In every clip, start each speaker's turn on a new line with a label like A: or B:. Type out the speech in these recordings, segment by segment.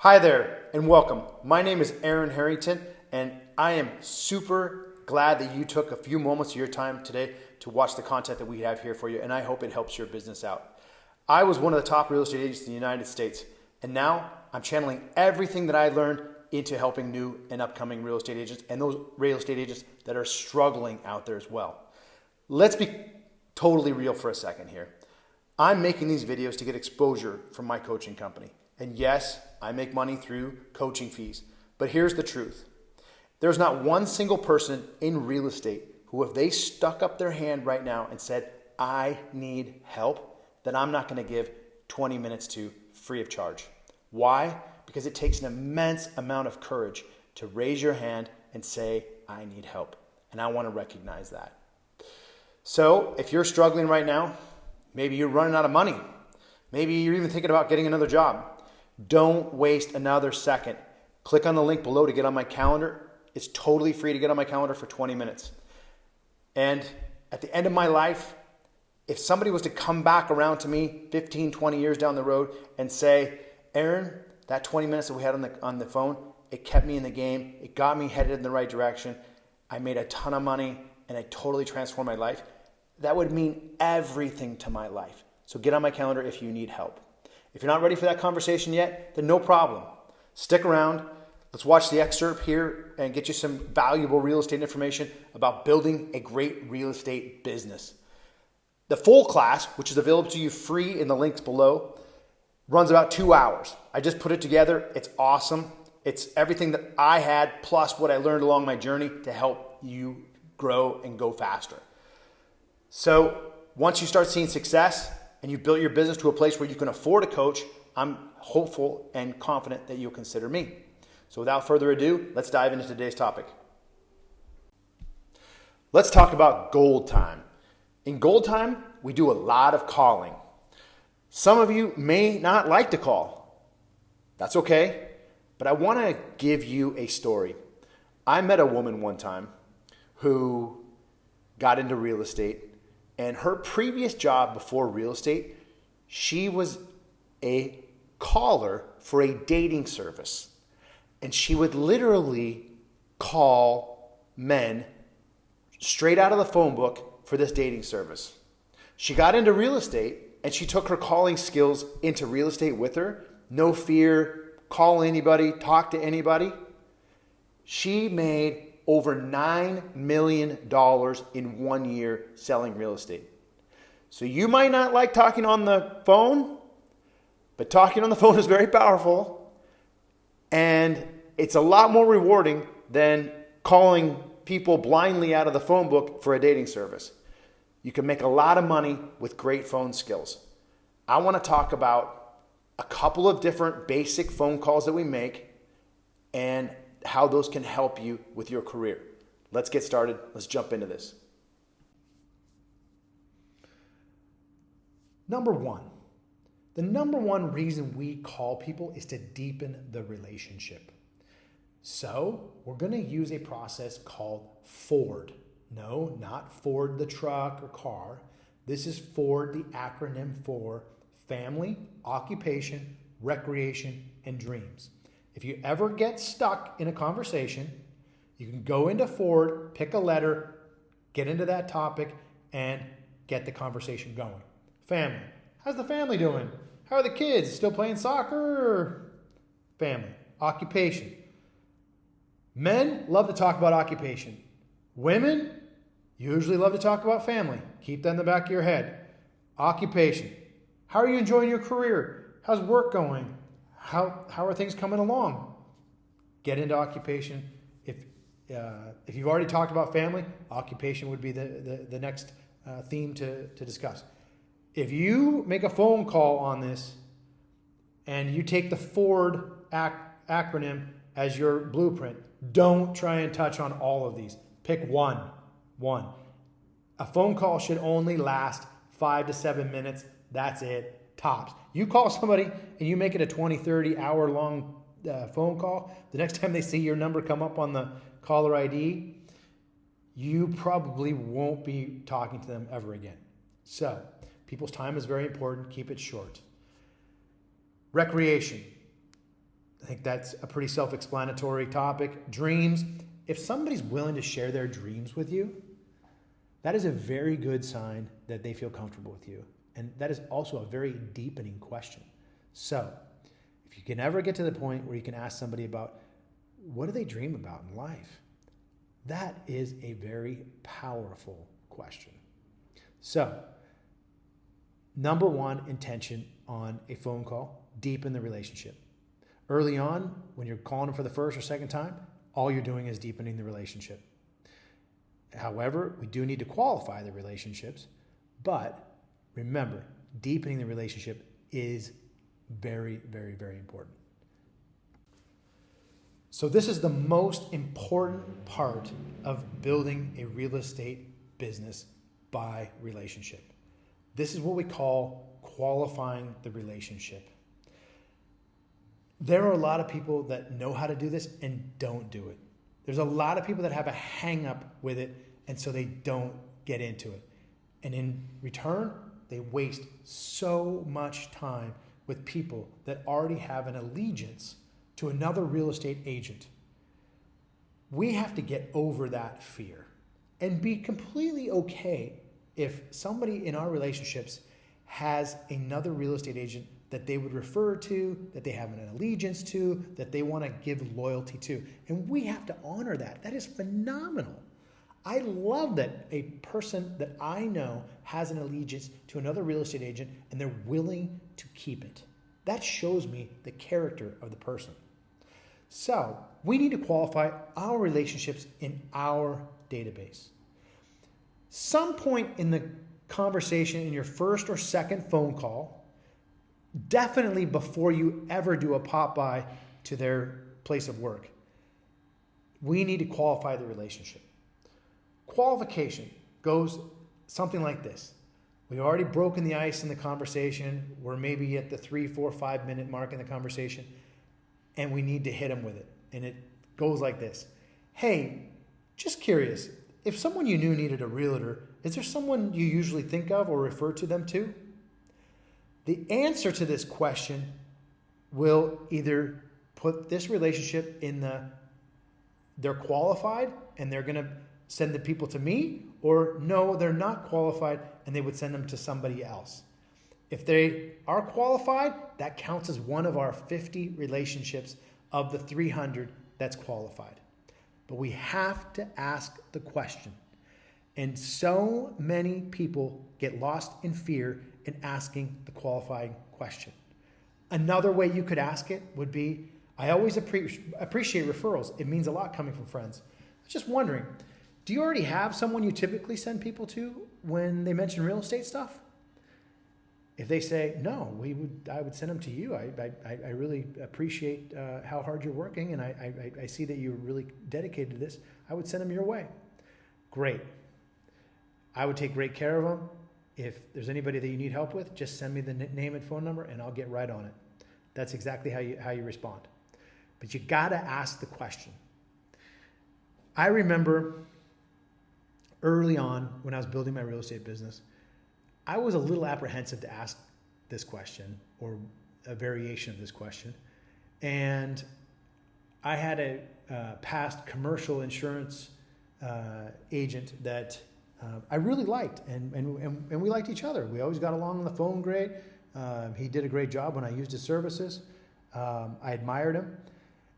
A: Hi there and welcome. My name is Harrington and I am super glad that you took a few moments of your time today to watch the content that we have here for you, and I hope it helps your business out. I was one of the top real estate agents in the United States, and now I'm channeling everything that I learned into helping new and upcoming real estate agents and those real estate agents that are struggling out there as well. Let's be totally real for a second here. I'm making these videos to get exposure from my coaching company. And yes, I make money through coaching fees. But here's the truth. There's not one single person in real estate who, if they stuck up their hand right now and said, I need help, then I'm not going to give 20 minutes to free of charge. Why? Because it takes an immense amount of courage to raise your hand and say, I need help. And I want to recognize that. So if you're struggling right now, maybe you're running out of money. Maybe you're even thinking about getting another job. Don't waste another second. Click on the link below to get on my calendar. It's totally free to get on my calendar for 20 minutes. And at the end of my life, if somebody was to come back around to me 15, 20 years down the road and say, Aaron, that 20 minutes that we had on the phone, it kept me in the game. It got me headed in the right direction. I made a ton of money and I totally transformed my life. That would mean everything to my life. So get on my calendar if you need help. If you're not ready for that conversation yet, then no problem. Stick around. Let's watch the excerpt here and get you some valuable real estate information about building a great real estate business. The full class, which is available to you free in the links below, runs about 2 hours. I just put it together. It's awesome. It's everything that I had plus what I learned along my journey to help you grow and go faster. So once you start seeing success, and you've built your business to a place where you can afford a coach, I'm hopeful and confident that you'll consider me. So without further ado, let's dive into today's topic. Let's talk about gold time. In gold time, we do a lot of calling. Some of you may not like to call. That's okay, but I want to give you a story. I met a woman one time who got into real estate. And her previous job before real estate, she was a caller for a dating service. And she would literally call men straight out of the phone book for this dating service. She got into real estate and she took her calling skills into real estate with her. No fear, call anybody, talk to anybody. She made over $9 million in 1 year selling real estate. So you might not like talking on the phone, but talking on the phone is very powerful. And it's a lot more rewarding than calling people blindly out of the phone book for a dating service. You can make a lot of money with great phone skills. I want to talk about a couple of different basic phone calls that we make and how those can help you with your career. Let's get started. Let's jump into this. Number one, the number one reason we call people is to deepen the relationship. So we're going to use a process called FORD. No, not Ford the truck or car. This is FORD, the acronym for family, occupation, recreation, and dreams. If you ever get stuck in a conversation, you can go into Ford, pick a letter, get into that topic, and get the conversation going. Family. How's the family doing? How are the kids? Still playing soccer? Family. Occupation. Men love to talk about occupation. Women usually love to talk about family. Keep that in the back of your head. Occupation. How are you enjoying your career? How's work going? How are things coming along? Get into occupation. If you've already talked about family, occupation would be the next theme to discuss. If you make a phone call on this and you take the FORD acronym as your blueprint, don't try and touch on all of these. Pick one. A phone call should only last 5 to 7 minutes. That's it. Tops. You call somebody and you make it a 20, 30 hour long phone call. The next time they see your number come up on the caller ID, you probably won't be talking to them ever again. So people's time is very important. Keep it short. Recreation. think that's a pretty self-explanatory topic. Dreams. If somebody's willing to share their dreams with you, that is a very good sign that they feel comfortable with you. And that is also a very deepening question. So if you can ever get to the point where you can ask somebody about what do they dream about in life, that is a very powerful question. So, number one intention on a phone call, deepen the relationship. Early on, when you're calling them for the first or second time, all you're doing is deepening the relationship. However, we do need to qualify the relationships, but remember, deepening the relationship is very, very, very important. So this is the most important part of building a real estate business by relationship. This is what we call qualifying the relationship. There are a lot of people that know how to do this and don't do it. There's a lot of people that have a hang up with it, and so they don't get into it. And in return, they waste so much time with people that already have an allegiance to another real estate agent. We have to get over that fear and be completely okay if somebody in our relationships has another real estate agent that they would refer to, that they have an allegiance to, that they want to give loyalty to. And we have to honor that. That is phenomenal. I love that a person that I know has an allegiance to another real estate agent and they're willing to keep it. That shows me the character of the person. So we need to qualify our relationships in our database. Some point in the conversation in your first or second phone call, definitely before you ever do a pop-by to their place of work, we need to qualify the relationship. Qualification goes something like this. We've already broken the ice in the conversation. We're maybe at the 3, 4, 5 minute mark in the conversation, and we need to hit them with it. And it goes like this. Hey, just curious, if someone you knew needed a realtor, is there someone you usually think of or refer to them to? The answer to this question will either put this relationship in they're qualified and they're going to send the people to me, or no, they're not qualified and they would send them to somebody else. If they are qualified, that counts as one of our 50 relationships of the 300 that's qualified. But we have to ask the question. And so many people get lost in fear in asking the qualifying question. Another way you could ask it would be, I always appreciate referrals. It means a lot coming from friends. I was just wondering, do you already have someone you typically send people to when they mention real estate stuff? If they say, no, I would send them to you. I really appreciate how hard you're working, and I see that you're really dedicated to this. I would send them your way. Great. I would take great care of them. If there's anybody that you need help with, just send me the name and phone number, and I'll get right on it. That's exactly how you respond. But you got to ask the question. I remember early on when I was building my real estate business, I was a little apprehensive to ask this question or a variation of this question. And I had a past commercial insurance agent that I really liked, and we liked each other. We always got along on the phone great. He did a great job when I used his services. I admired him.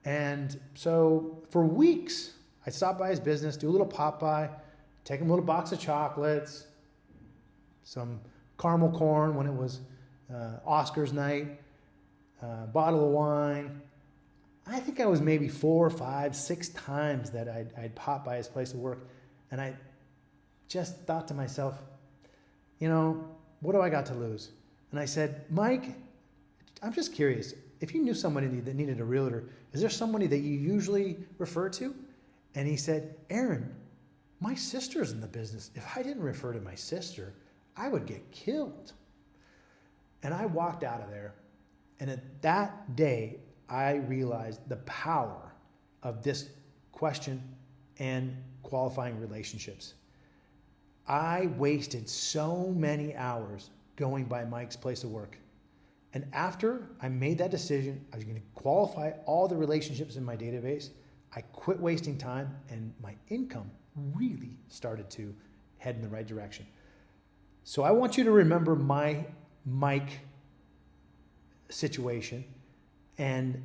A: And so for weeks, I'd stop by his business, do a little pop-by, take him a little box of chocolates, some caramel corn when it was Oscars night, bottle of wine. I think I was maybe 4, 5, 6 times that I'd pop by his place of work, and I just thought to myself, what do I got to lose? And I said, Mike, I'm just curious, if you knew somebody that needed a realtor, is there somebody that you usually refer to? And he said, Aaron, my sister's in the business. If I didn't refer to my sister, I would get killed. And I walked out of there. And at that day, I realized the power of this question and qualifying relationships. I wasted so many hours going by Mike's place of work. And after I made that decision, I was going to qualify all the relationships in my database. I quit wasting time, and my income really started to head in the right direction. So I want you to remember my Mike situation and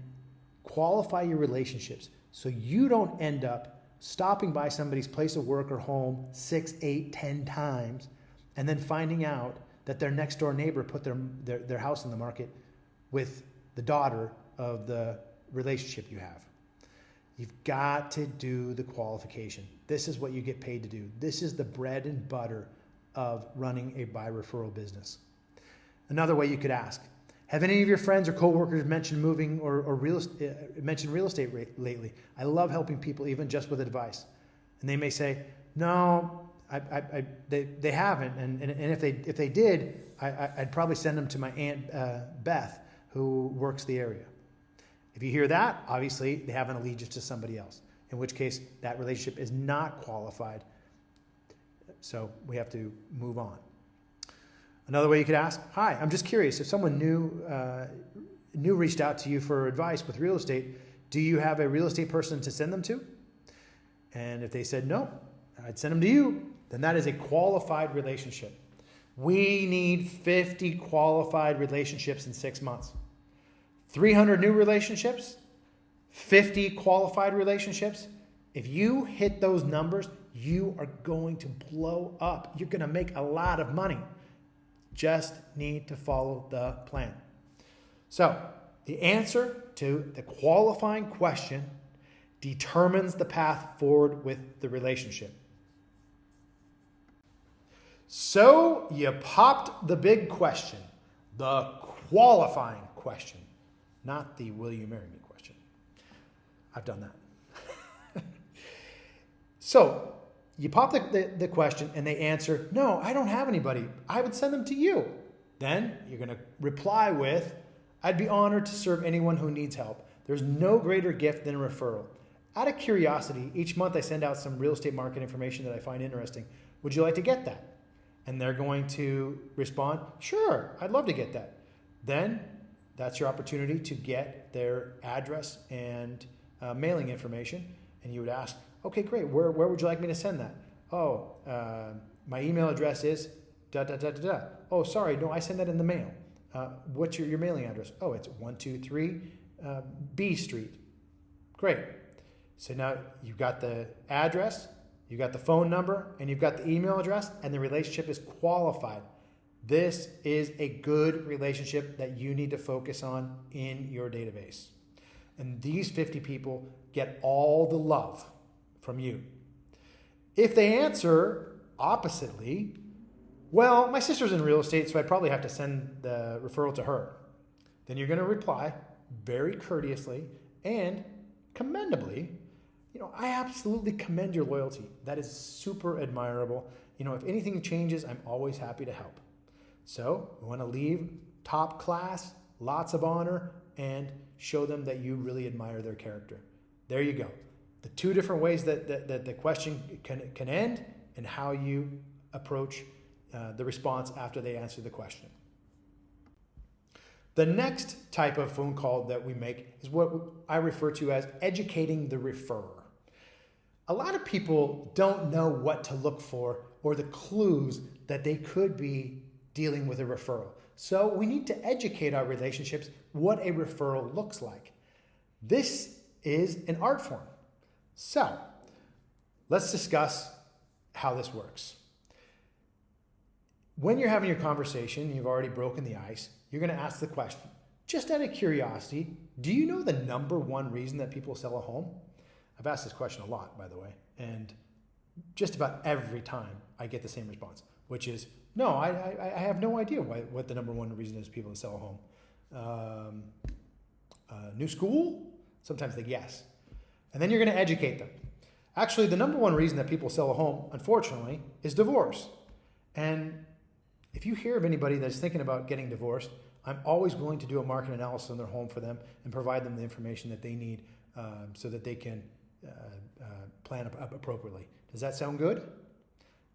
A: qualify your relationships so you don't end up stopping by somebody's place of work or home 6, 8, 10 times and then finding out that their next door neighbor put their house on the market with the daughter of the relationship you have. You've got to do the qualification. This is what you get paid to do. This is the bread and butter of running a by referral business. Another way you could ask, have any of your friends or coworkers mentioned moving or mentioned real estate lately? I love helping people even just with advice. And they may say, no, they haven't. And if they did, I'd probably send them to my Aunt Beth, who works the area. If you hear that, obviously they have an allegiance to somebody else, in which case that relationship is not qualified. So we have to move on. Another way you could ask, hi, I'm just curious, if someone new reached out to you for advice with real estate, do you have a real estate person to send them to? And if they said no, I'd send them to you, then that is a qualified relationship. We need 50 qualified relationships in 6 months. 300 new relationships, 50 qualified relationships. If you hit those numbers, you are going to blow up. You're going to make a lot of money. Just need to follow the plan. So the answer to the qualifying question determines the path forward with the relationship. So you popped the big question, the qualifying question, not the will you marry me question. I've done that. So you pop the question and they answer, no, I don't have anybody. I would send them to you. Then you're going to reply with, I'd be honored to serve anyone who needs help. There's no greater gift than a referral. Out of curiosity, each month I send out some real estate market information that I find interesting. Would you like to get that? And they're going to respond, sure, I'd love to get that. Then that's your opportunity to get their address and mailing information. And you would ask, okay, great, where would you like me to send that? Oh, my email address is da-da-da-da-da. Oh, sorry, no, I send that in the mail. What's your mailing address? Oh, it's 123 B Street. Great. So now you've got the address, you've got the phone number, and you've got the email address, and the relationship is qualified. This is a good relationship that you need to focus on in your database. And these 50 people get all the love from you. If they answer oppositely, well, my sister's in real estate, so I probably have to send the referral to her. Then you're going to reply very courteously and commendably, I absolutely commend your loyalty. That is super admirable. If anything changes, I'm always happy to help. So we want to leave top class, lots of honor, and show them that you really admire their character. There you go. The two different ways that the question can end and how you approach the response after they answer the question. The next type of phone call that we make is what I refer to as educating the referrer. A lot of people don't know what to look for or the clues that they could be dealing with a referral. So we need to educate our relationships what a referral looks like. This is an art form. So let's discuss how this works. When you're having your conversation, you've already broken the ice, you're going to ask the question, just out of curiosity, do you know the number one reason that people sell a home? I've asked this question a lot, by the way, and just about every time I get the same response, which is, no, I have no idea what the number one reason is people sell a home. New school? Sometimes they guess. And then you're going to educate them. Actually, the number one reason that people sell a home, unfortunately, is divorce. And if you hear of anybody that's thinking about getting divorced, I'm always willing to do a market analysis on their home for them and provide them the information that they need so that they can plan appropriately. Does that sound good?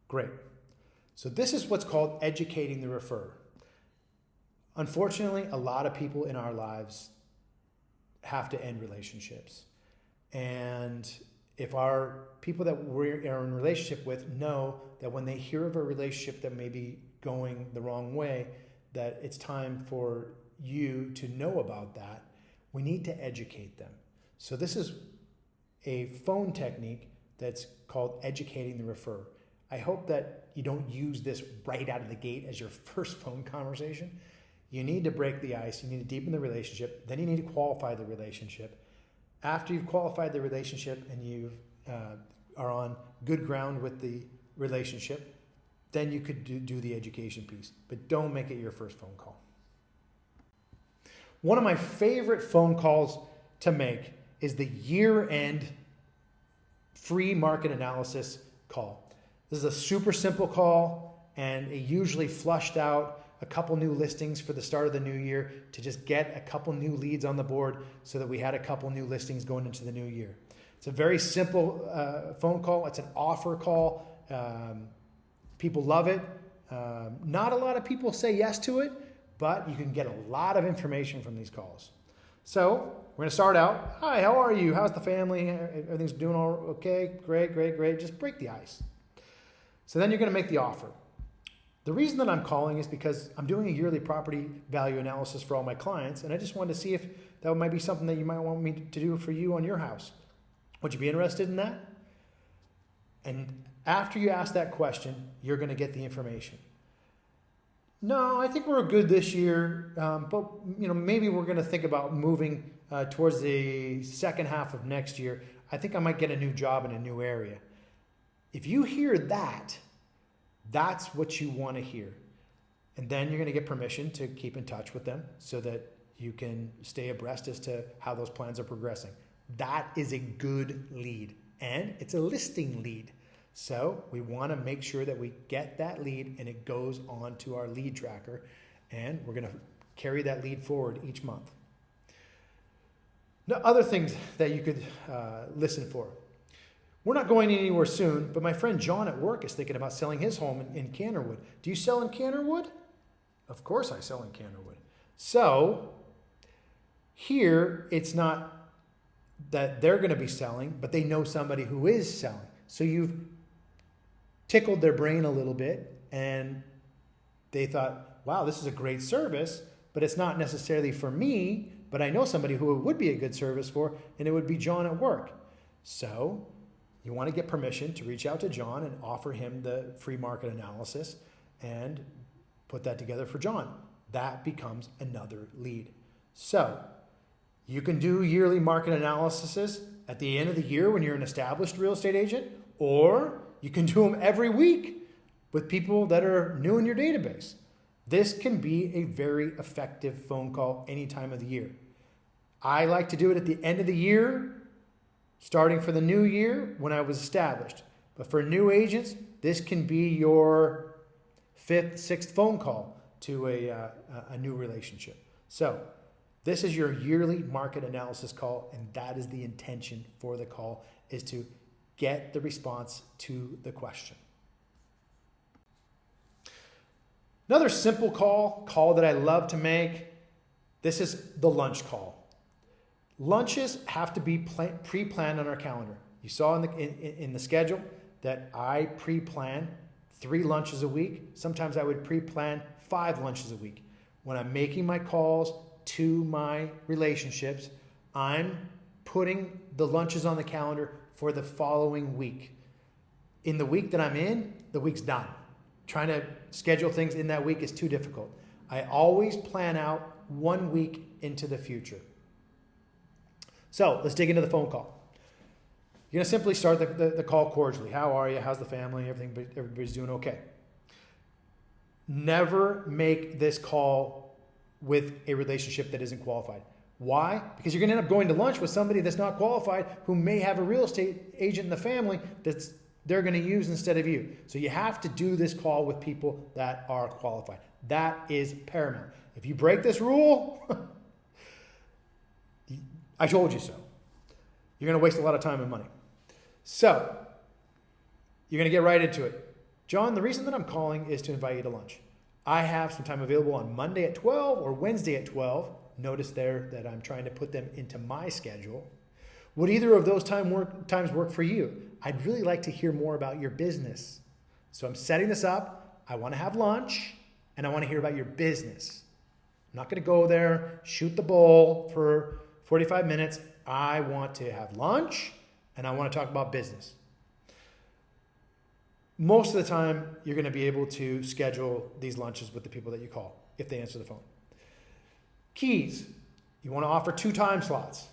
A: Great. So this is what's called educating the referrer. Unfortunately, a lot of people in our lives have to end relationships. And if our people that we're in relationship with know that when they hear of a relationship that may be going the wrong way, that it's time for you to know about that, we need to educate them. So this is a phone technique that's called educating the referrer. I hope that you don't use this right out of the gate as your first phone conversation. You need to break the ice. You need to deepen the relationship. Then you need to qualify the relationship. After you've qualified the relationship and you are on good ground with the relationship, then you could do the education piece. But don't make it your first phone call. One of my favorite phone calls to make is the year-end free market analysis call. This is a super simple call, and it usually flushed out a couple new listings for the start of the new year to just get a couple new leads on the board so that we had a couple new listings going into the new year. It's a very simple phone call. It's an offer call. People love it. Not a lot of people say yes to it, but you can get a lot of information from these calls. So we're going to start out. Hi, how are you? How's the family? Everything's doing all okay? Great, great, great. Just break the ice. So then you're going to make the offer. The reason that I'm calling is because I'm doing a yearly property value analysis for all my clients, and I just wanted to see if that might be something that you might want me to do for you on your house. Would you be interested in that? And after you ask that question, you're going to get the information. No, I think we're good this year, but maybe we're going to think about moving towards the second half of next year. I think I might get a new job in a new area. If you hear that, that's what you want to hear. And then you're going to get permission to keep in touch with them so that you can stay abreast as to how those plans are progressing. That is a good lead, and it's a listing lead. So we want to make sure that we get that lead and it goes on to our lead tracker, and we're going to carry that lead forward each month. Now, other things that you could listen for. We're not going anywhere soon, but my friend John at work is thinking about selling his home in Cannerwood. Do you sell in Cannerwood? Of course I sell in Cannerwood. So here it's not that they're going to be selling, but they know somebody who is selling. So you've tickled their brain a little bit, and they thought, wow, this is a great service, but it's not necessarily for me, but I know somebody who it would be a good service for, and it would be John at work. So you want to get permission to reach out to John and offer him the free market analysis and put that together for John. That becomes another lead. So you can do yearly market analyses at the end of the year when you're an established real estate agent, or you can do them every week with people that are new in your database. This can be a very effective phone call any time of the year. I like to do it at the end of the year, starting for the new year when I was established. But for new agents, this can be your fifth, sixth phone call to a new relationship. So this is your yearly market analysis call, and that is the intention for the call, is to get the response to the question. Another simple call that I love to make, this is the lunch call. Lunches have to be pre-planned on our calendar. You saw in the schedule that I pre-plan 3 lunches a week. Sometimes I would pre-plan 5 lunches a week. When I'm making my calls to my relationships, I'm putting the lunches on the calendar for the following week. In the week that I'm in, the week's done. Trying to schedule things in that week is too difficult. I always plan out 1 week into the future. So let's dig into the phone call. You're going to simply start the call cordially. How are you? How's the family? Everybody's doing okay. Never make this call with a relationship that isn't qualified. Why? Because you're going to end up going to lunch with somebody that's not qualified who may have a real estate agent in the family that's they're going to use instead of you. So you have to do this call with people that are qualified. That is paramount. If you break this rule, I told you so. You're going to waste a lot of time and money. So you're going to get right into it. John, the reason that I'm calling is to invite you to lunch. I have some time available on Monday at 12 or Wednesday at 12. Notice there that I'm trying to put them into my schedule. Would either of those times work for you? I'd really like to hear more about your business. So I'm setting this up. I want to have lunch, and I want to hear about your business. I'm not going to go there, shoot the bull for 45 minutes. I want to have lunch, and I want to talk about business. Most of the time, you're going to be able to schedule these lunches with the people that you call if they answer the phone. Keys. You want to offer 2 time slots.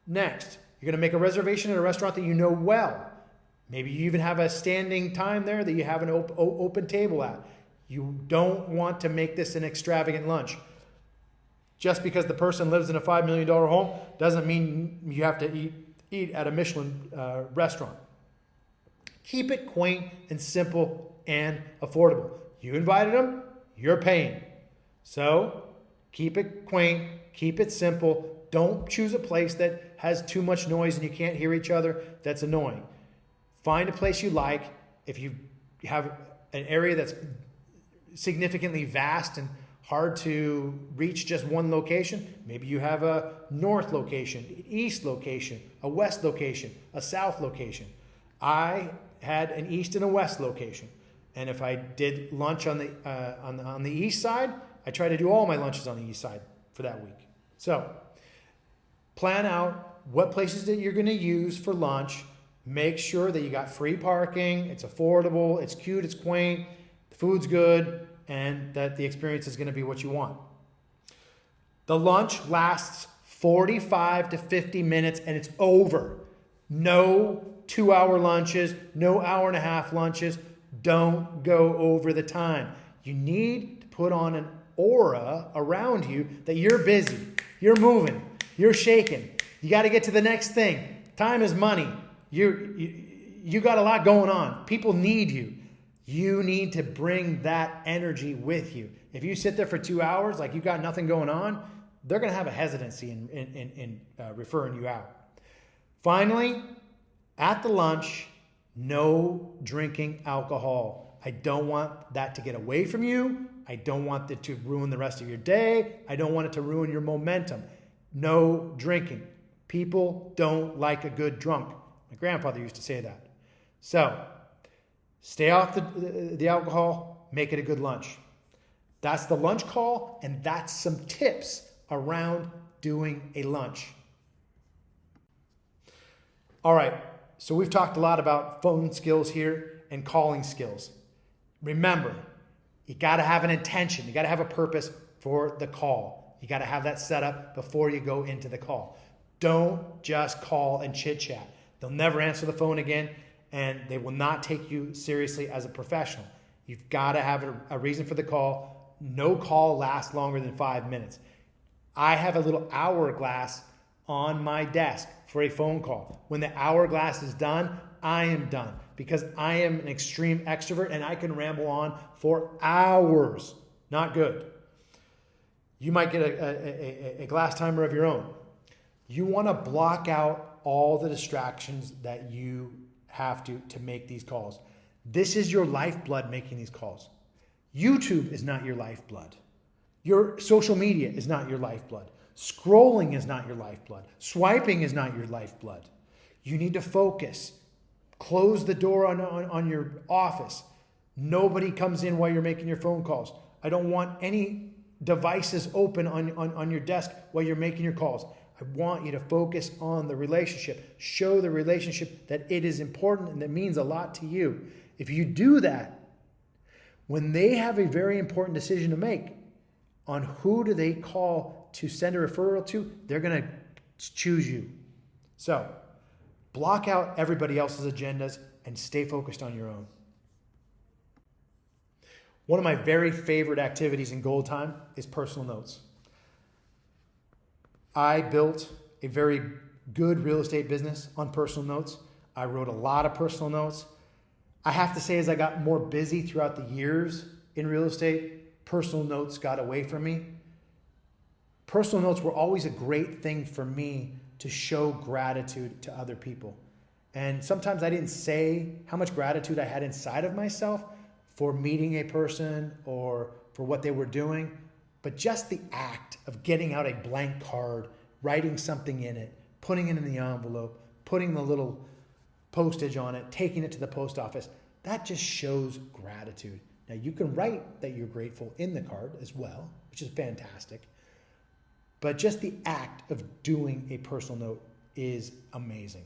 A: Next, you're going to make a reservation at a restaurant that you know well. Maybe you even have a standing time there that you have an open table at. You don't want to make this an extravagant lunch. Just because the person lives in a $5 million home doesn't mean you have to eat at a Michelin restaurant. Keep it quaint and simple and affordable. You invited them, you're paying. So keep it quaint, keep it simple. Don't choose a place that has too much noise and you can't hear each other. That's annoying. Find a place you like. If you have an area that's significantly vast and hard to reach just one location, maybe you have a north location, an east location, a west location, a south location. I had an east and a west location. And if I did lunch on the east side, I try to do all my lunches on the east side for that week. So plan out what places that you're going to use for lunch. Make sure that you got free parking, it's affordable, it's cute, it's quaint, the food's good, and that the experience is going to be what you want. The lunch lasts 45 to 50 minutes and it's over. No 2-hour lunches, no hour-and-a-half lunches. Don't go over the time. You need to put on an aura around you that you're busy, you're moving, you're shaking. You got to get to the next thing. Time is money. You got a lot going on. People need you. You need to bring that energy with you. If you sit there for 2 hours like you got nothing going on, they're going to have a hesitancy in referring you out. Finally, at the lunch, no drinking alcohol. I don't want that to get away from you. I don't want it to ruin the rest of your day. I don't want it to ruin your momentum. No drinking. People don't like a good drunk. My grandfather used to say that. So, stay off the alcohol, make it a good lunch. That's the lunch call, and that's some tips around doing a lunch. All right, so we've talked a lot about phone skills here and calling skills. Remember, you got to have an intention. You got to have a purpose for the call. You got to have that set up before you go into the call. Don't just call and chit-chat. They'll never answer the phone again, and they will not take you seriously as a professional. You've got to have a reason for the call. No call lasts longer than 5 minutes. I have a little hourglass on my desk for a phone call. When the hourglass is done, I am done because I am an extreme extrovert and I can ramble on for hours. Not good. You might get a glass timer of your own. You want to block out all the distractions that you have to make these calls. This is your lifeblood making these calls. YouTube is not your lifeblood. Your social media is not your lifeblood. Scrolling is not your lifeblood. Swiping is not your lifeblood. You need to focus. Close the door on your office. Nobody comes in while you're making your phone calls. I don't want any devices open on your desk while you're making your calls. I want you to focus on the relationship. Show the relationship that it is important and that means a lot to you. If you do that, when they have a very important decision to make on who do they call to send a referral to, they're going to choose you. So block out everybody else's agendas and stay focused on your own. One of my very favorite activities in Gold Time is personal notes. I built a very good real estate business on personal notes. I wrote a lot of personal notes. I have to say, as I got more busy throughout the years in real estate, personal notes got away from me. Personal notes were always a great thing for me to show gratitude to other people. And sometimes I didn't say how much gratitude I had inside of myself for meeting a person or for what they were doing, but just the act of getting out a blank card, writing something in it, putting it in the envelope, putting the little postage on it, taking it to the post office, that just shows gratitude. Now, you can write that you're grateful in the card as well, which is fantastic. But just the act of doing a personal note is amazing.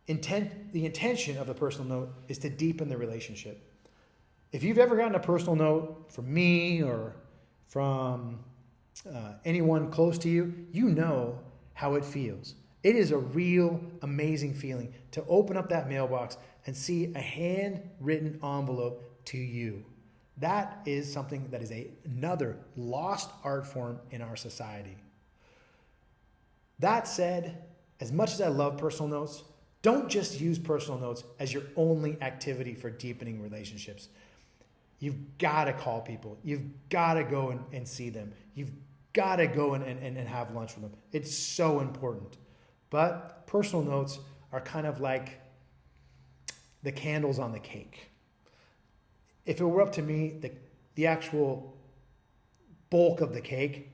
A: The intention of the personal note is to deepen the relationship. If you've ever gotten a personal note from me or from anyone close to you, you know how it feels. It is a real amazing feeling to open up that mailbox and see a handwritten envelope to you. That is something that is another lost art form in our society. That said, as much as I love personal notes, don't just use personal notes as your only activity for deepening relationships. You've got to call people. You've got to go and see them. You've got to go and have lunch with them. It's so important. But personal notes are kind of like the candles on the cake. If it were up to me, the actual bulk of the cake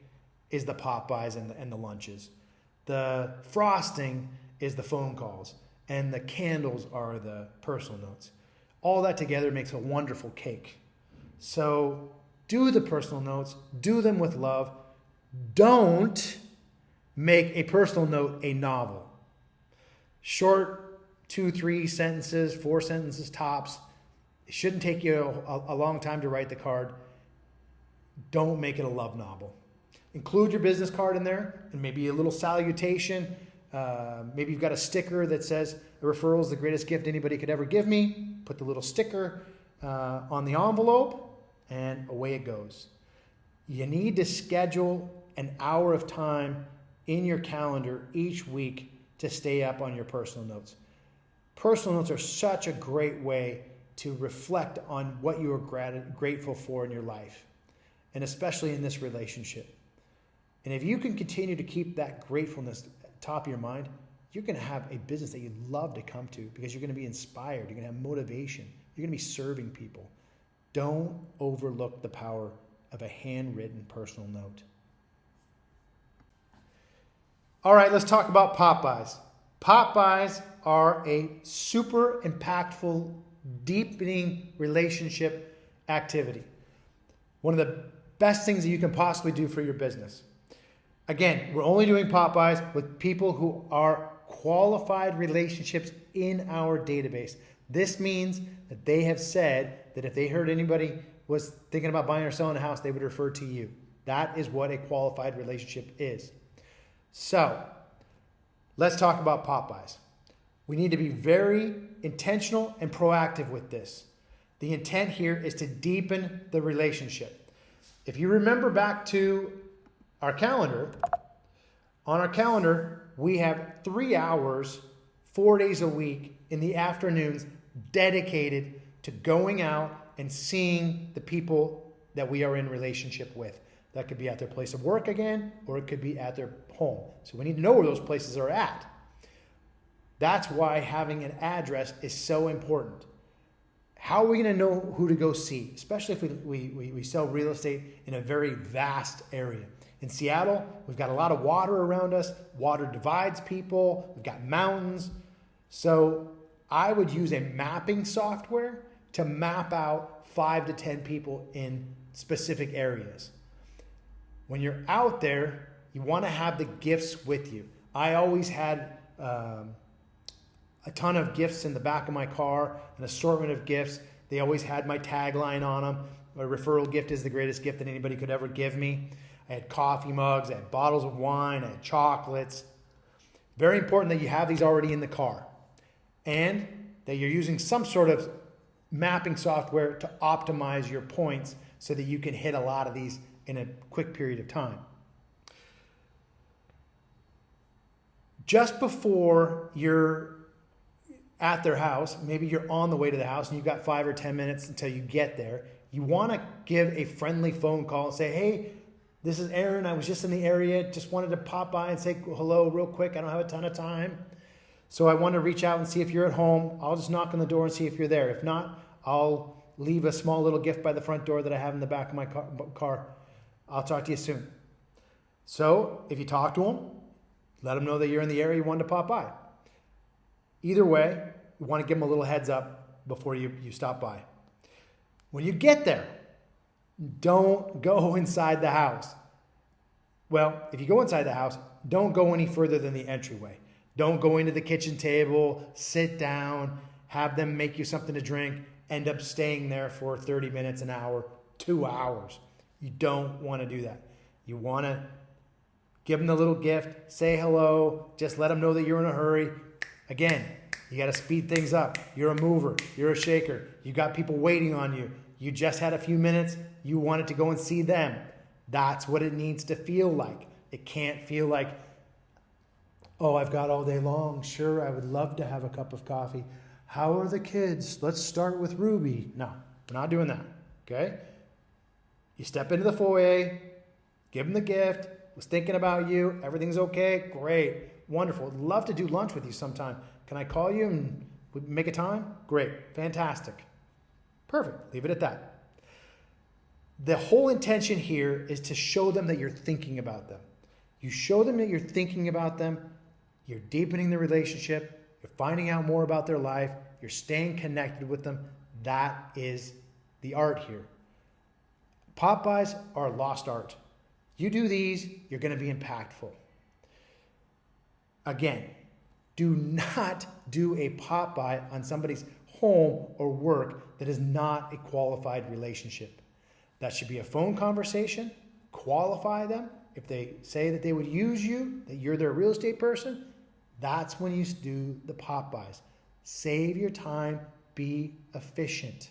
A: is the Popeyes and the lunches. The frosting is the phone calls. And the candles are the personal notes. All that together makes a wonderful cake. So do the personal notes. Do them with love. Don't make a personal note a novel. Short, 2-3 sentences, 4 sentences tops. It shouldn't take you a long time to write the card. Don't make it a love novel. Include your business card in there and maybe a little salutation. Maybe you've got a sticker that says, "A referral is the greatest gift anybody could ever give me." Put the little sticker on the envelope and away it goes. You need to schedule an hour of time in your calendar each week to stay up on your personal notes. Personal notes are such a great way to reflect on what you are grateful for in your life, and especially in this relationship. And if you can continue to keep that gratefulness top of your mind, you're going to have a business that you'd love to come to because you're going to be inspired. You're going to have motivation. You're going to be serving people. Don't overlook the power of a handwritten personal note. All right, let's talk about Popeyes. Popeyes are a super impactful, deepening relationship activity. One of the best things that you can possibly do for your business. Again, we're only doing Popeyes with people who are qualified relationships in our database. This means that they have said that if they heard anybody was thinking about buying or selling a house, they would refer to you. That is what a qualified relationship is. So, let's talk about Popeyes. We need to be very intentional and proactive with this. The intent here is to deepen the relationship. If you remember back to our calendar, on our calendar, we have 3 hours, 4 days a week in the afternoons dedicated to going out and seeing the people that we are in relationship with. That could be at their place of work again, or it could be at their home. So we need to know where those places are at. That's why having an address is so important. How are we going to know who to go see, especially if we sell real estate in a very vast area? In Seattle, we've got a lot of water around us. Water divides people. We've got mountains. So I would use a mapping software to map out 5 to 10 people in specific areas. When you're out there, you want to have the gifts with you. I always had a ton of gifts in the back of my car, an assortment of gifts. They always had my tagline on them. A referral gift is the greatest gift that anybody could ever give me. I had coffee mugs, I had bottles of wine, I had chocolates. Very important that you have these already in the car and that you're using some sort of mapping software to optimize your points so that you can hit a lot of these in a quick period of time. Just before you're at their house, maybe you're on the way to the house and you've got 5 or 10 minutes until you get there, you want to give a friendly phone call and say, "Hey, this is Aaron. I was just in the area. Just wanted to pop by and say hello real quick. I don't have a ton of time. So I want to reach out and see if you're at home. I'll just knock on the door and see if you're there. If not, I'll leave a small little gift by the front door that I have in the back of my car. I'll talk to you soon. So if you talk to them, let them know that you're in the area, you wanted to pop by. Either way, you want to give them a little heads up before you stop by. When you get there, don't go inside the house. Well, if you go inside the house, don't go any further than the entryway. Don't go into the kitchen table, sit down, have them make you something to drink, end up staying there for 30 minutes, an hour, 2 hours. You don't want to do that. You want to give them the little gift, say hello, just let them know that you're in a hurry. Again, you got to speed things up. You're a mover. You're a shaker. You got people waiting on you. You just had a few minutes. You wanted to go and see them. That's what it needs to feel like. It can't feel like, oh, I've got all day long. Sure, I would love to have a cup of coffee. How are the kids? Let's start with Ruby. No, we're not doing that, okay? You step into the foyer, give them the gift. Was thinking about you. Everything's okay? Great. Wonderful. I'd love to do lunch with you sometime. Can I call you and make a time? Great. Fantastic. Perfect. Leave it at that. The whole intention here is to show them that you're thinking about them. You show them that you're thinking about them. You're deepening the relationship. You're finding out more about their life. You're staying connected with them. That is the art here. Pop-bys are a lost art. You do these, you're going to be impactful. Again, do not do a pop-by on somebody's home or work that is not a qualified relationship. That should be a phone conversation. Qualify them. If they say that they would use you, that you're their real estate person, that's when you do the pop-bys. Save your time. Be efficient.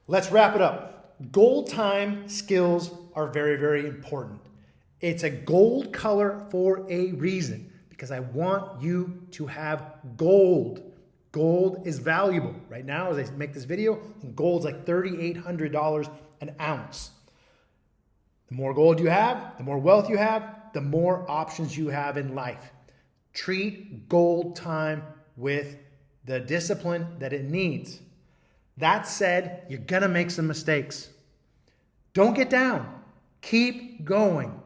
A: Let's wrap it up. Gold time skills are very, very important. It's a gold color for a reason, because I want you to have gold. Gold is valuable. Right now, as I make this video, gold's like $3,800 an ounce. The more gold you have, the more wealth you have, the more options you have in life. Treat gold time with the discipline that it needs. That said, you're going to make some mistakes. Don't get down. Keep going.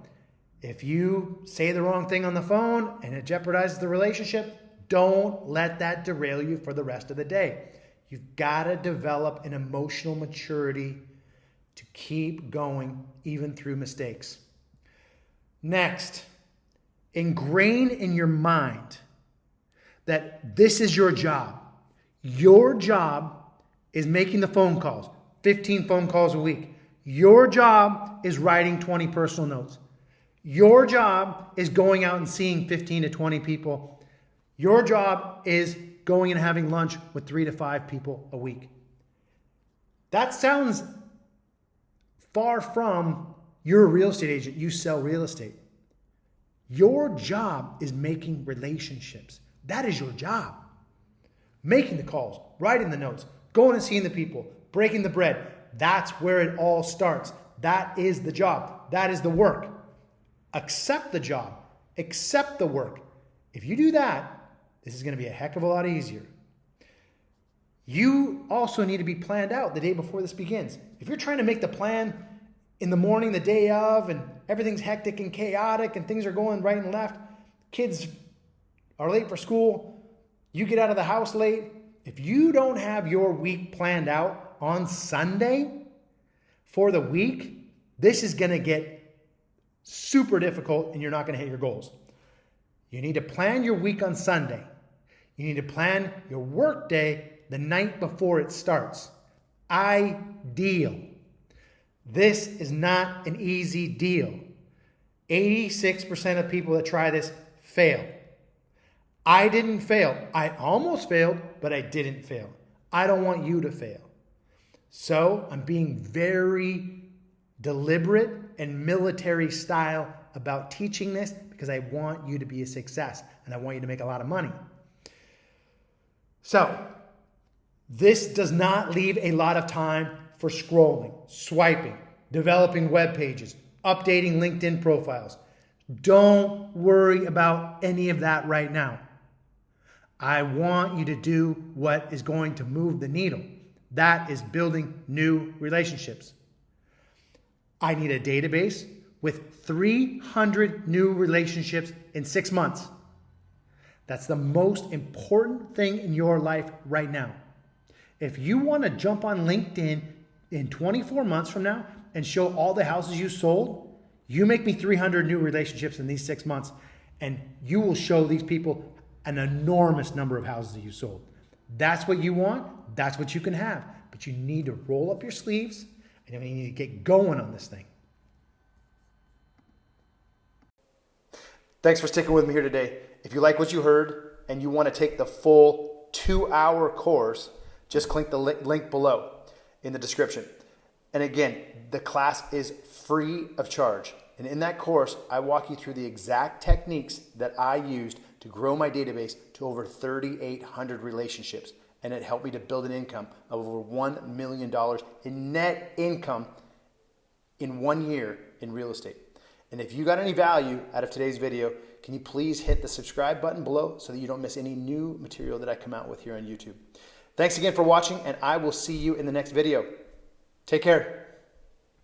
A: If you say the wrong thing on the phone and it jeopardizes the relationship, don't let that derail you for the rest of the day. You've got to develop an emotional maturity to keep going even through mistakes. Next, ingrain in your mind that this is your job. Your job is making the phone calls, 15 phone calls a week. Your job is writing 20 personal notes. Your job is going out and seeing 15 to 20 people. Your job is going and having lunch with 3 to 5 people a week. That sounds far from you're a real estate agent, you sell real estate. Your job is making relationships. That is your job. Making the calls, writing the notes, going and seeing the people, breaking the bread. That's where it all starts. That is the job. That is the work. Accept the job. Accept the work. If you do that, this is going to be a heck of a lot easier. You also need to be planned out the day before this begins. If you're trying to make the plan in the morning, the day of, and everything's hectic and chaotic and things are going right and left, kids are late for school, you get out of the house late. If you don't have your week planned out on Sunday for the week, this is going to get super difficult and you're not going to hit your goals. You need to plan your week on Sunday. You need to plan your work day the night before it starts. Ideal. This is not an easy deal. 86% of people that try this fail. I didn't fail. I almost failed, but I didn't fail. I don't want you to fail. So I'm being very deliberate and military style about teaching this because I want you to be a success and I want you to make a lot of money. So this does not leave a lot of time for scrolling, swiping, developing web pages, updating LinkedIn profiles. Don't worry about any of that right now. I want you to do what is going to move the needle. That is building new relationships. I need a database with 300 new relationships in 6 months. That's the most important thing in your life right now. If you want to jump on LinkedIn in 24 months from now and show all the houses you sold, you make me 300 new relationships in these 6 months, and you will show these people an enormous number of houses that you sold. That's what you want. That's what you can have. But you need to roll up your sleeves and you need to get going on this thing. Thanks for sticking with me here today. If you like what you heard and you want to take the full 2-hour course, just click the link below in the description. And again, the class is free of charge. And in that course, I walk you through the exact techniques that I used to grow my database to over 3,800 relationships. And it helped me to build an income of over $1 million in net income in 1 year in real estate. And if you got any value out of today's video, can you please hit the subscribe button below so that you don't miss any new material that I come out with here on YouTube. Thanks again for watching, and I will see you in the next video. Take care.